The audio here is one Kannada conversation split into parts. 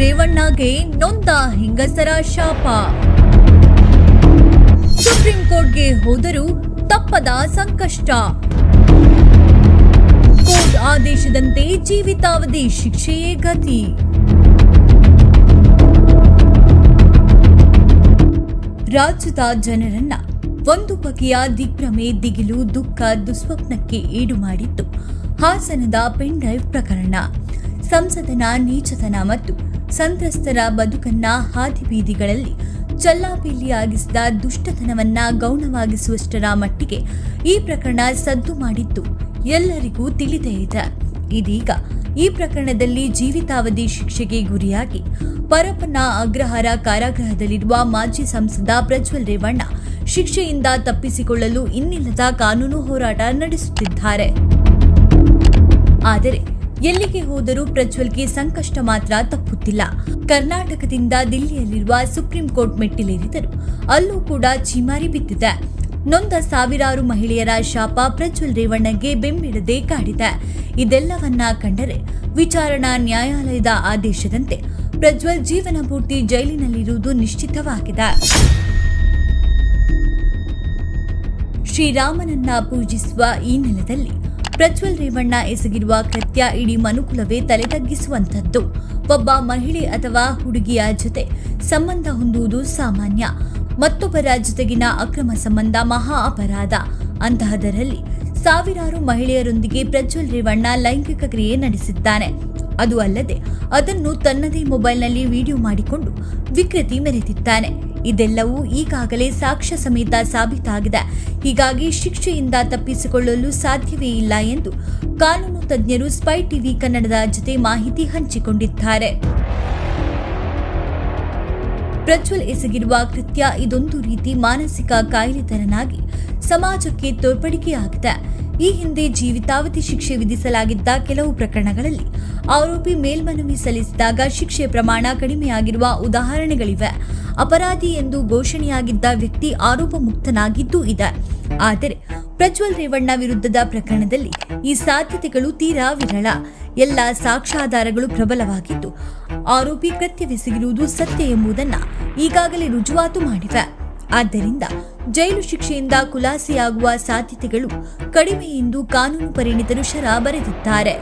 ರೇವಣ್ಣಗೆ ನೊಂದ ಹೆಂಗಸರ ಶಾಪ. ಸುಪ್ರೀಂ ಕೋರ್ಟ್ಗೆ ಹೋದರೂ ತಪ್ಪದ ಸಂಕಷ್ಟ. ಕೋರ್ಟ್ ಆದೇಶದಂತೆ ಜೀವಿತಾವಧಿ ಶಿಕ್ಷೆಯೇ ಗತಿ. ರಾಜ್ಯದ ಜನರನ್ನ ಒಂದು ಬಗೆಯ ದಿಗ್ಭ್ರಮೆ, ದಿಗಿಲು, ದುಃಖ, ದುಸ್ವಪ್ನಕ್ಕೆ ಈಡು ಮಾಡಿತ್ತು ಹಾಸನದ ಪೆನ್ ಡ್ರೈವ್ ಪ್ರಕರಣ. ಸಂಸದನ ನೀಚತನ ಮತ್ತು ಸಂತ್ರಸ್ತರ ಬದುಕನ್ನ ಹಾದಿಬೀದಿಗಳಲ್ಲಿ ಚಲ್ಲಾಪಿಲ್ಲಿಯಾಗಿಸಿದ ದುಷ್ಟತನವನ್ನ ಗೌಣವಾಗಿಸುವಷ್ಟರ ಮಟ್ಟಿಗೆ ಈ ಪ್ರಕರಣ ಸದ್ದು ಮಾಡಿತ್ತು ಎಲ್ಲರಿಗೂ ತಿಳಿದೇ ಇದೆ. ಇದೀಗ ಈ ಪ್ರಕರಣದಲ್ಲಿ ಜೀವಿತಾವಧಿ ಶಿಕ್ಷೆಗೆ ಗುರಿಯಾಗಿ ಪರಪ್ಪನ ಅಗ್ರಹಾರ ಕಾರಾಗೃಹದಲ್ಲಿರುವ ಮಾಜಿ ಸಂಸದ ಪ್ರಜ್ವಲ್ ರೇವಣ್ಣ ಶಿಕ್ಷೆಯಿಂದ ತಪ್ಪಿಸಿಕೊಳ್ಳಲು ಇನ್ನಿಲ್ಲದ ಕಾನೂನು ಹೋರಾಟ ನಡೆಸುತ್ತಿದ್ದಾರೆ. ಆದರೆ ಎಲ್ಲಿಗೆ ಹೋದರೂ ಪ್ರಜ್ವಲ್ಗೆ ಸಂಕಷ್ಟ ಮಾತ್ರ ತಪ್ಪುತ್ತಿಲ್ಲ. ಕರ್ನಾಟಕದಿಂದ ದಿಲ್ಲಿಯಲ್ಲಿರುವ ಸುಪ್ರೀಂ ಕೋರ್ಟ್ ಮೆಟ್ಟಿಲೇರಿದರು ಅಲ್ಲೂ ಕೂಡ ಛೀಮಾರಿ ಬಿದ್ದಿದೆ. ನೊಂದ ಸಾವಿರಾರು ಮಹಿಳೆಯರ ಶಾಪ ಪ್ರಜ್ವಲ್ ರೇವಣ್ಣಗೆ ಬೆಂಬಿಡದೆ ಕಾಡಿದೆ. ಇದೆಲ್ಲವನ್ನ ಕಂಡರೆ ವಿಚಾರಣಾ ನ್ಯಾಯಾಲಯದ ಆದೇಶದಂತೆ ಪ್ರಜ್ವಲ್ ಜೀವನ ಪೂರ್ತಿ ಜೈಲಿನಲ್ಲಿರುವುದು ನಿಶ್ಚಿತವಾಗಿದೆ. ಶ್ರೀರಾಮನನ್ನ ಪೂಜಿಸುವ ಈ ನೆಲದಲ್ಲಿ ಪ್ರಜ್ವಲ್ ರೇವಣ್ಣ ಎಸಗಿರುವ ಕೃತ್ಯ ಇಡೀ ಮನುಕುಲವೇ ತಲೆತಗ್ಗಿಸುವಂಥದ್ದು. ಒಬ್ಬ ಮಹಿಳೆ ಅಥವಾ ಹುಡುಗಿಯ ಜೊತೆ ಸಂಬಂಧ ಹೊಂದುವುದು ಸಾಮಾನ್ಯ. ಮತ್ತೊಬ್ಬರ ಜೊತೆಗಿನ ಅಕ್ರಮ ಸಂಬಂಧ ಮಹಾ ಅಪರಾಧ. ಅಂತಹದರಲ್ಲಿ ಸಾವಿರಾರು ಮಹಿಳೆಯರೊಂದಿಗೆ ಪ್ರಜ್ವಲ್ ರೇವಣ್ಣ ಲೈಂಗಿಕ ಕ್ರಿಯೆ ನಡೆಸಿದ್ದಾನೆ. ಅದು ಅಲ್ಲದೆ ಅದನ್ನು ತನ್ನದೇ ಮೊಬೈಲ್ನಲ್ಲಿ ವಿಡಿಯೋ ಮಾಡಿಕೊಂಡು ವಿಕೃತಿ ಮೆರೆದಿದ್ದಾನೆ. ಇದೆಲ್ಲವೂ ಈಗಾಗಲೇ ಸಾಕ್ಷ್ಯ ಸಮೇತ ಸಾಬೀತಾಗಿದೆ. ಹೀಗಾಗಿ ಶಿಕ್ಷೆಯಿಂದ ತಪ್ಪಿಸಿಕೊಳ್ಳಲು ಸಾಧ್ಯವೇ ಇಲ್ಲ ಎಂದು ಕಾನೂನು ತಜ್ಞರು ಸ್ಪೈ ಟಿವಿ ಕನ್ನಡದ ಜೊತೆ ಮಾಹಿತಿ ಹಂಚಿಕೊಂಡಿದ್ದಾರೆ. ಪ್ರಜ್ವಲ್ ಎಸಗಿರುವ ಕೃತ್ಯ ಇದೊಂದು ರೀತಿ ಮಾನಸಿಕ ಕಾಯಿಲೆತರನಾಗಿ ಸಮಾಜಕ್ಕೆ ತೋರ್ಪಡಿಕೆಯಾಗಿದೆ. ಈ ಹಿಂದೆ ಜೀವಿತಾವಧಿ ಶಿಕ್ಷೆ ವಿಧಿಸಲಾಗಿದ್ದ ಕೆಲವು ಪ್ರಕರಣಗಳಲ್ಲಿ ಆರೋಪಿ ಮೇಲ್ಮನವಿ ಸಲ್ಲಿಸಿದಾಗ ಶಿಕ್ಷೆ ಪ್ರಮಾಣ ಕಡಿಮೆಯಾಗಿರುವ ಉದಾಹರಣೆಗಳಿವೆ. ಅಪರಾಧಿ ಎಂದು ಘೋಷಣೆಯಾಗಿದ್ದ ವ್ಯಕ್ತಿ ಆರೋಪ ಮುಕ್ತನಾಗಿದ್ದೂ ಇದೆ. ಆದರೆ ಪ್ರಜ್ವಲ್ ರೇವಣ್ಣ ವಿರುದ್ಧದ ಪ್ರಕರಣದಲ್ಲಿ ಈ ಸಾಧ್ಯತೆಗಳು ತೀರಾ ವಿರಳ. ಎಲ್ಲ ಸಾಕ್ಷ್ಯಾಧಾರಗಳು ಪ್ರಬಲವಾಗಿದ್ದು ಆರೋಪಿ ಕೃತ್ಯವೆಸಗಿರುವುದು ಸತ್ಯ ಎಂಬುದನ್ನು ಈಗಾಗಲೇ ರುಜುವಾತು ಮಾಡಿವೆ. ಆದ್ದರಿಂದ ಜೈಲು ಶಿಕ್ಷೆಯಿಂದ ಖುಲಾಸೆಯಾಗುವ ಸಾಧ್ಯತೆಗಳು ಕಡಿಮೆ ಎಂದು ಕಾನೂನು ಪರಿಣಿತರು ಶರ ಬರೆದಿದ್ದಾರೆ.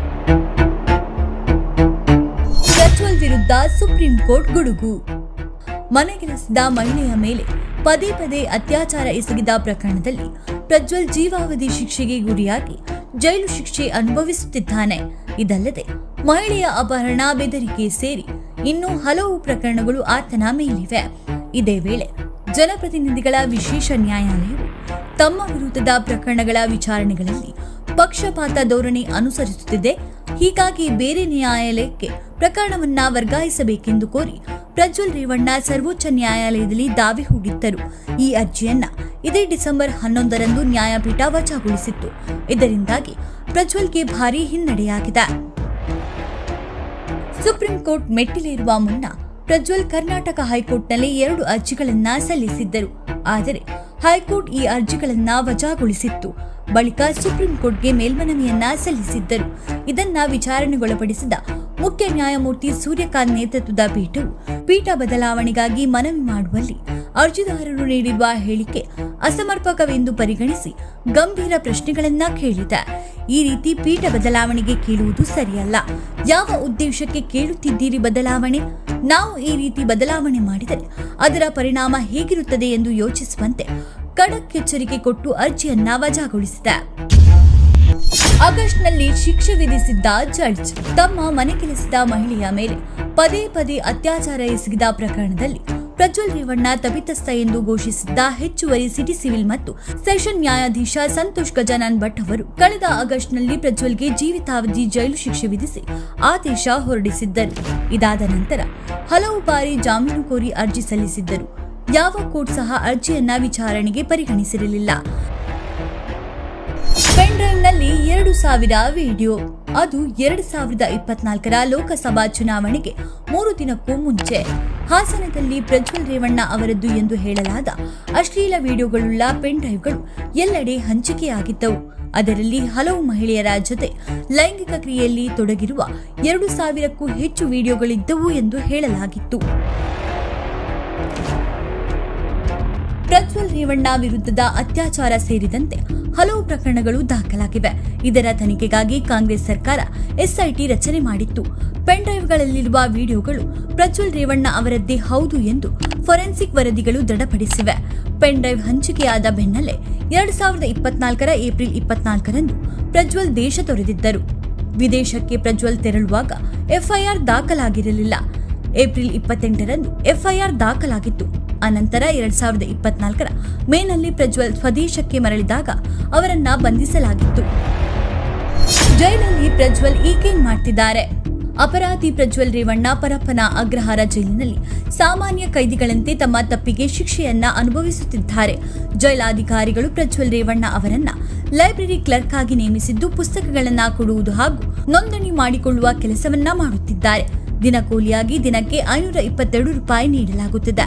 ಪ್ರಜ್ವಲ್ ವಿರುದ್ಧ ಸುಪ್ರೀಂ ಕೋರ್ಟ್ ಗುಡುಗು. ಮನೆಗೆಲಸದ ಮಹಿಳೆಯ ಮೇಲೆ ಪದೇ ಪದೇ ಅತ್ಯಾಚಾರ ಎಸಗಿದ ಪ್ರಕರಣದಲ್ಲಿ ಪ್ರಜ್ವಲ್ ಜೀವಾವಧಿ ಶಿಕ್ಷೆಗೆ ಗುರಿಯಾಗಿ ಜೈಲು ಶಿಕ್ಷೆ ಅನುಭವಿಸುತ್ತಿದ್ದಾನೆ. ಇದಲ್ಲದೆ ಮಹಿಳೆಯ ಅಪಹರಣ, ಬೆದರಿಕೆ ಸೇರಿ ಇನ್ನೂ ಹಲವು ಪ್ರಕರಣಗಳು ಆತನ ಮೇಲಿವೆ. ಇದೇ ವೇಳೆ ಜನಪ್ರತಿನಿಧಿಗಳ ವಿಶೇಷ ನ್ಯಾಯಾಲಯವು ತಮ್ಮ ವಿರುದ್ಧದ ಪ್ರಕರಣಗಳ ವಿಚಾರಣೆಗಳಲ್ಲಿ ಪಕ್ಷಪಾತ ಧೋರಣೆ ಅನುಸರಿಸುತ್ತಿದೆ. ಹೀಗಾಗಿ ಬೇರೆ ನ್ಯಾಯಾಲಯಕ್ಕೆ ಪ್ರಕರಣವನ್ನ ವರ್ಗಾಯಿಸಬೇಕೆಂದು ಕೋರಿ ಪ್ರಜ್ವಲ್ ರೇವಣ್ಣ ಸರ್ವೋಚ್ಚ ನ್ಯಾಯಾಲಯದಲ್ಲಿ ದಾವೆ ಹೂಡಿದ್ದರು. ಈ ಅರ್ಜಿಯನ್ನ ಇದೇ ಡಿಸೆಂಬರ್ 11ರಂದು ನ್ಯಾಯಪೀಠ ವಜಾಗೊಳಿಸಿತ್ತು. ಇದರಿಂದಾಗಿ ಪ್ರಜ್ವಲ್ಗೆ ಭಾರೀ ಹಿನ್ನಡೆಯಾಗಿದೆ. ಸುಪ್ರೀಂ ಕೋರ್ಟ್ ಮೆಟ್ಟಿಲೇರುವ ಮುನ್ನ ಪ್ರಜ್ವಲ್ ಕರ್ನಾಟಕ ಹೈಕೋರ್ಟ್ನಲ್ಲಿ 2 ಅರ್ಜಿಗಳನ್ನ ಸಲ್ಲಿಸಿದ್ದರು. ಆದರೆ ಹೈಕೋರ್ಟ್ ಈ ಅರ್ಜಿಗಳನ್ನ ವಜಾಗೊಳಿಸಿತ್ತು. ಬಳಿಕ ಸುಪ್ರೀಂ ಕೋರ್ಟ್ಗೆ ಮೇಲ್ಮನವಿಯನ್ನ ಸಲ್ಲಿಸಿದ್ದರು. ಇದನ್ನ ವಿಚಾರಣೆಗೊಳಪಡಿಸಿದ ಮುಖ್ಯ ನ್ಯಾಯಮೂರ್ತಿ ಸೂರ್ಯಕಾಂತ್ ನೇತೃತ್ವದ ಪೀಠ ಬದಲಾವಣೆಗಾಗಿ ಮನವಿ ಮಾಡುವಲ್ಲಿ ಅರ್ಜಿದಾರರು ನೀಡಿರುವ ಹೇಳಿಕೆ ಅಸಮರ್ಪಕವೆಂದು ಪರಿಗಣಿಸಿ ಗಂಭೀರ ಪ್ರಶ್ನೆಗಳನ್ನ ಕೇಳಿದೆ. ಈ ರೀತಿ ಪೀಠ ಬದಲಾವಣೆಗೆ ಕೇಳುವುದು ಸರಿಯಲ್ಲ. ಯಾವ ಉದ್ದೇಶಕ್ಕೆ ಕೇಳುತ್ತಿದ್ದೀರಿ ಬದಲಾವಣೆ? ನಾವು ಈ ರೀತಿ ಬದಲಾವಣೆ ಮಾಡಿದರೆ ಅದರ ಪರಿಣಾಮ ಹೇಗಿರುತ್ತದೆ ಎಂದು ಯೋಚಿಸುವಂತೆ ಖಡಕ್ ಎಚ್ಚರಿಕೆ ಕೊಟ್ಟು ಅರ್ಜಿಯನ್ನ ವಜಾಗೊಳಿಸಿದೆ. ಆಗಸ್ಟ್ನಲ್ಲಿ ಶಿಕ್ಷೆ ವಿಧಿಸಿದ್ದ ಜಡ್ಜ್ ತಮ್ಮ ಮನೆಗೆಲಸದ ಮಹಿಳೆಯ ಮೇಲೆ ಪದೇ ಪದೇ ಅತ್ಯಾಚಾರ ಎಸಗಿದ ಪ್ರಕರಣದಲ್ಲಿ ಪ್ರಜ್ವಲ್ ರೇವಣ್ಣ ತಪ್ಪಿತಸ್ಥ ಎಂದು ಘೋಷಿಸಿದ್ದ ಹೆಚ್ಚುವರಿ ಸಿಟಿ ಸಿವಿಲ್ ಮತ್ತು ಸೆಷನ್ ನ್ಯಾಯಾಧೀಶ ಸಂತೋಷ್ ಗಜಾನನ್ ಭಟ್ ಅವರು ಕಳೆದ ಆಗಸ್ಟ್ನಲ್ಲಿ ಪ್ರಜ್ವಲ್ಗೆ ಜೀವಿತಾವಧಿ ಜೈಲು ಶಿಕ್ಷೆ ವಿಧಿಸಿ ಆದೇಶ ಹೊರಡಿಸಿದ್ದರು. ಇದಾದ ನಂತರ ಹಲವು ಬಾರಿ ಜಾಮೀನು ಕೋರಿ ಅರ್ಜಿ ಸಲ್ಲಿಸಿದ್ದರು. ಯಾವ ಕೋರ್ಟ್ ಸಹ ಅರ್ಜಿಯನ್ನ ವಿಚಾರಣೆಗೆ ಪರಿಗಣಿಸಿರಲಿಲ್ಲ. Pen ಡ್ರೈವ್ನಲ್ಲಿ 2,000 video. ಅದು 2024ರ ಲೋಕಸಭಾ ಚುನಾವಣೆಗೆ 3 ದಿನಕ್ಕೂ ಮುಂಚೆ ಹಾಸನದಲ್ಲಿ ಪ್ರಜ್ವಲ್ ರೇವಣ್ಣ ಅವರದ್ದು ಎಂದು ಹೇಳಲಾದ ಅಶ್ಲೀಲ ವಿಡಿಯೋಗಳುಳ್ಳ ಪೆನ್ ಡ್ರೈವ್ಗಳು ಎಲ್ಲೆಡೆ ಹಂಚಿಕೆಯಾಗಿದ್ದವು. ಅದರಲ್ಲಿ ಹಲವು ಮಹಿಳೆಯರ ಜೊತೆ ಲೈಂಗಿಕ ಕ್ರಿಯೆಯಲ್ಲಿ ತೊಡಗಿರುವ 2,000ಕ್ಕೂ ಹೆಚ್ಚು ವಿಡಿಯೋಗಳಿದ್ದವು ಎಂದು ಹೇಳಲಾಗಿತ್ತು. ಪ್ರಜ್ವಲ್ ರೇವಣ್ಣ ವಿರುದ್ಧದ ಅತ್ಯಾಚಾರ ಸೇರಿದಂತೆ ಹಲವು ಪ್ರಕರಣಗಳು ದಾಖಲಾಗಿವೆ. ಇದರ ತನಿಖೆಗಾಗಿ ಕಾಂಗ್ರೆಸ್ ಸರ್ಕಾರ ಎಸ್ಐಟಿ ರಚನೆ ಮಾಡಿತ್ತು. ಪೆನ್ ಡ್ರೈವ್ಗಳಲ್ಲಿರುವ ವಿಡಿಯೋಗಳು ಪ್ರಜ್ವಲ್ ರೇವಣ್ಣ ಅವರದ್ದೇ ಹೌದು ಎಂದು ಫೋರೆನ್ಸಿಕ್ ವರದಿಗಳು ದೃಢಪಡಿಸಿವೆ. ಪೆನ್ ಡ್ರೈವ್ ಹಂಚಿಕೆಯಾದ ಬೆನ್ನಲ್ಲೇ 2024 ಏಪ್ರಿಲ್ 24ರಂದು ಪ್ರಜ್ವಲ್ ದೇಶ ತೊರೆದಿದ್ದರು. ವಿದೇಶಕ್ಕೆ ಪ್ರಜ್ವಲ್ ತೆರಳುವಾಗ ಎಫ್ಐಆರ್ ದಾಖಲಾಗಿರಲಿಲ್ಲ. ಏಪ್ರಿಲ್ 28ರಂದು ಎಫ್ಐಆರ್ ದಾಖಲಾಗಿತ್ತು. ಅನಂತರ 2024 ಮೇನಲ್ಲಿ ಪ್ರಜ್ವಲ್ ಸ್ವದೇಶಕ್ಕೆ ಮರಳಿದಾಗ ಅವರನ್ನ ಬಂಧಿಸಲಾಗಿತ್ತು. ಜೈಲಲ್ಲಿ ಪ್ರಜ್ವಲ್ ಈಗೇನ್ ಮಾಡ್ತಿದ್ದಾರೆ? ಅಪರಾಧಿ ಪ್ರಜ್ವಲ್ ರೇವಣ್ಣ ಪರಪ್ಪನ ಅಗ್ರಹಾರ ಜೈಲಿನಲ್ಲಿ ಸಾಮಾನ್ಯ ಕೈದಿಗಳಂತೆ ತಮ್ಮ ತಪ್ಪಿಗೆ ಶಿಕ್ಷೆಯನ್ನ ಅನುಭವಿಸುತ್ತಿದ್ದಾರೆ. ಜೈಲಾಧಿಕಾರಿಗಳು ಪ್ರಜ್ವಲ್ ರೇವಣ್ಣ ಅವರನ್ನ ಲೈಬ್ರರಿ ಕ್ಲರ್ಕ್ ಆಗಿ ನೇಮಿಸಿದ್ದು ಪುಸ್ತಕಗಳನ್ನ ಕೊಡುವುದು ಹಾಗೂ ನೋಂದಣಿ ಮಾಡಿಕೊಳ್ಳುವ ಕೆಲಸವನ್ನ ಮಾಡುತ್ತಿದ್ದಾರೆ. ದಿನಕೂಲಿಯಾಗಿ ದಿನಕ್ಕೆ 522 ರೂಪಾಯಿ ನೀಡಲಾಗುತ್ತಿದೆ.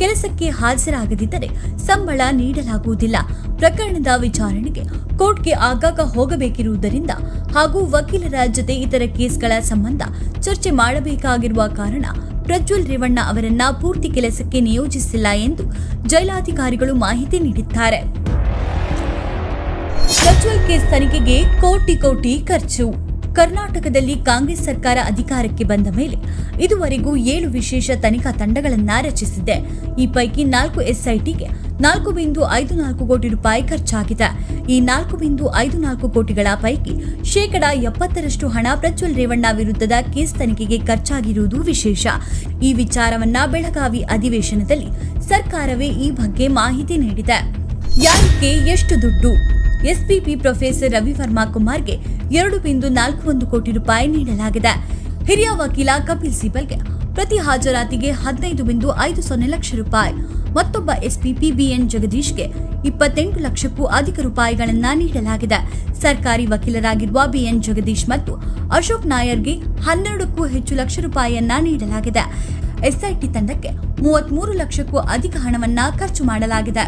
ಕೆಲಸಕ್ಕೆ ಹಾಜರಾಗದಿದ್ದರೆ ಸಂಬಳ ನೀಡಲಾಗುವುದಿಲ್ಲ. ಪ್ರಕರಣದ ವಿಚಾರಣೆಗೆ ಕೋರ್ಟ್ಗೆ ಆಗಾಗ ಹೋಗಬೇಕಿರುವುದರಿಂದ ಹಾಗೂ ವಕೀಲರ ಜೊತೆ ಇತರ ಕೇಸ್ಗಳ ಸಂಬಂಧ ಚರ್ಚೆ ಮಾಡಬೇಕಾಗಿರುವ ಕಾರಣ ಪ್ರಜ್ವಲ್ ರೇವಣ್ಣ ಅವರನ್ನ ಪೂರ್ತಿ ಕೆಲಸಕ್ಕೆ ನಿಯೋಜಿಸಿಲ್ಲ ಎಂದು ಜೈಲಾಧಿಕಾರಿಗಳು ಮಾಹಿತಿ ನೀಡಿದ್ದಾರೆ. ಪ್ರಜ್ವಲ್ ಕೇಸ್ ತನಿಖೆಗೆ ಕೋಟಿ ಖರ್ಚು. ಕರ್ನಾಟಕದಲ್ಲಿ ಕಾಂಗ್ರೆಸ್ ಸರ್ಕಾರ ಅಧಿಕಾರಕ್ಕೆ ಬಂದ ಮೇಲೆ ಇದುವರೆಗೂ 7 ವಿಶೇಷ ತನಿಖಾ ತಂಡಗಳನ್ನು ರಚಿಸಿದೆ. ಈ ಪೈಕಿ 4 ಎಸ್ಐಟಿಗೆ 4.54 ಕೋಟಿ ರೂಪಾಯಿ ಖರ್ಚಾಗಿದೆ. ಈ 4.54 ಕೋಟಿಗಳ ಪೈಕಿ 70% ಹಣ ಪ್ರಜ್ವಲ್ ರೇವಣ್ಣ ವಿರುದ್ಧದ ಕೇಸ್ ತನಿಖೆಗೆ ಖರ್ಚಾಗಿರುವುದು ವಿಶೇಷ. ಈ ವಿಚಾರವನ್ನ ಬೆಳಗಾವಿ ಅಧಿವೇಶನದಲ್ಲಿ ಸರ್ಕಾರವೇ ಈ ಬಗ್ಗೆ ಮಾಹಿತಿ ನೀಡಿದೆ. ಯಾರಿಗೆ ಎಷ್ಟು ದುಡ್ಡು? ಎಸ್ಪಿಪಿ ಪ್ರೊಫೆಸರ್ ರವಿವರ್ಮಾ ಕುಮಾರ್ಗೆ 2.41 ಕೋಟಿ ರೂಪಾಯಿ ನೀಡಲಾಗಿದೆ. ಹಿರಿಯ ವಕೀಲ ಕಪಿಲ್ ಸಿಬಲ್ಗೆ ಪ್ರತಿ ಹಾಜರಾತಿಗೆ 15.50 ಲಕ್ಷ ರೂಪಾಯಿ. ಮತ್ತೊಬ್ಬ ಎಸ್ಪಿಪಿ ಬಿಎನ್ ಜಗದೀಶ್ಗೆ 28 ಲಕ್ಷಕ್ಕೂ ಅಧಿಕ ರೂಪಾಯಿಗಳನ್ನ ನೀಡಲಾಗಿದೆ. ಸರ್ಕಾರಿ ವಕೀಲರಾಗಿರುವ ಬಿಎನ್ ಜಗದೀಶ್ ಮತ್ತು ಅಶೋಕ್ ನಾಯರ್ಗೆ 12ಕ್ಕೂ ಹೆಚ್ಚು ಲಕ್ಷ ರೂಪಾಯಿಯನ್ನ ನೀಡಲಾಗಿದೆ. ಎಸ್ಐಟಿ ತಂಡಕ್ಕೆ 33 ಲಕ್ಷಕ್ಕೂ ಅಧಿಕ ಹಣವನ್ನ ಖರ್ಚು ಮಾಡಲಾಗಿದೆ.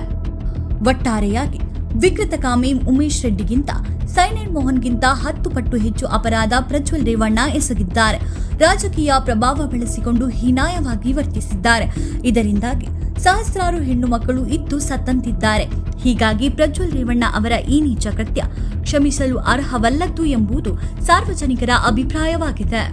ಒಟ್ಟಾರೆಯಾಗಿ ವಿಕೃತಕಾಮಿ ಉಮೇಶ್ ರೆಡ್ಡಿಗಿಂತ ಸೈನೈಡ್ ಮೋಹನ್ಗಿಂತ 10 ಪಟ್ಟು ಹೆಚ್ಚು ಅಪರಾಧ ಪ್ರಜ್ವಲ್ ರೇವಣ್ಣ ಎಸಗಿದ್ದಾರೆ. ರಾಜಕೀಯ ಪ್ರಭಾವ ಬಳಸಿಕೊಂಡು ಹೀನಾಯವಾಗಿ ವರ್ತಿಸಿದ್ದಾರೆ. ಇದರಿಂದಾಗಿ ಸಹಸ್ರಾರು ಹೆಣ್ಣು ಮಕ್ಕಳು ಇದ್ದು ಸತ್ತಂತಿದ್ದಾರೆ. ಹೀಗಾಗಿ ಪ್ರಜ್ವಲ್ ರೇವಣ್ಣ ಅವರ ಈ ನೀಚ ಕೃತ್ಯ ಕ್ಷಮಿಸಲು ಅರ್ಹವಲ್ಲದ್ದು ಎಂಬುದು ಸಾರ್ವಜನಿಕರ ಅಭಿಪ್ರಾಯವಾಗಿದೆ.